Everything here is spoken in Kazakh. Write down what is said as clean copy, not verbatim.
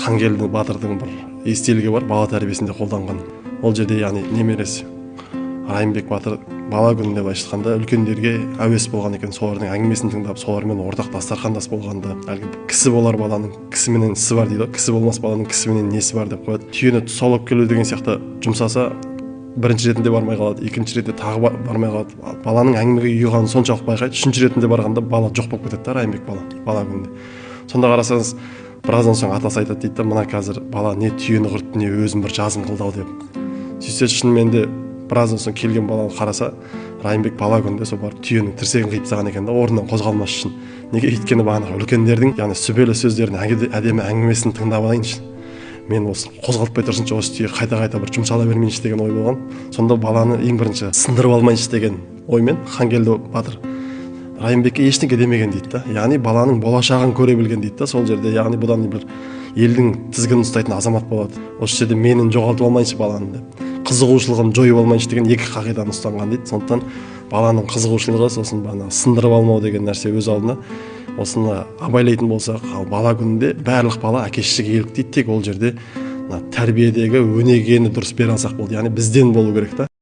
Хангелді батырдың бір естелігі бар, бала тәрбиесінде қолданған. Ол жерде яғни немересі Райымбек батыр бала күнінде былайша айтқанда үлкендерге әуес болған екен, солардың әңгімесін тыңдап, солармен ортақ дастархандас болғанда, әлгі кісі болар баланың кісіменен ісі бар дейді, кісі болмас баланың кісіменен несі бар деп қояды. Түйені тұсаулап келу деген сияқты жұмсаса, бірінші ретінде бармай қалады, екінші ретінде тағы бармай қалады. Баланың әңгімеге ұйығанын соншалық байқайды. Үшінші ретінде барғанда бала жоқ болып кетеді, Райымбек бала күнінде. Сонда қарасаңыз, біраздан соң атасы айтады дейді, мына қазір бала не түйені құртты, не өзін бір жазым қылды ау деп. Сөйтсе шынымен де біраздан соң келген баланы қараса, Райымбек бала күнде сол барып түйенің тірсегін қиып тастаған екен, орнынан қозғалмас үшін. Неге? Өйткені бағанағы үлкендердің, яғни сүбелі сөздерін, әдемі әңгімесін тыңдап алайыншы. Мен осы қозғалтпай тұрсыншы, осы түйе қайта бір жұмсала бермейінші деген ой болған. Сонда баланы ең бірінші сындырып алмайыншы деген оймен Хангелді батыр Райымбекке ештеңе демеген дейді да. Яғни баланың болашағын көре білген дейді да сол жерде. Яғни бұдан бір елдің тізгінін ұстайтын азамат болады. Осы жерде менің жоғалтып алмайыншы баланы деп. Қызығушылығын жойып алмайыншы деген екі қағиданы ұстанған дейді. Сондықтан баланың қызығушылығы сосын сындырып алмау деген нәрсе өз алдына. Осыны абайлайтын болсақ, ал бала күнінде барлық бала әке-шешеге еліктейді, тек ол жерде тәрбиедегі өнегені дұрыс бере алсақ болды. Яғни бізден болу керек та.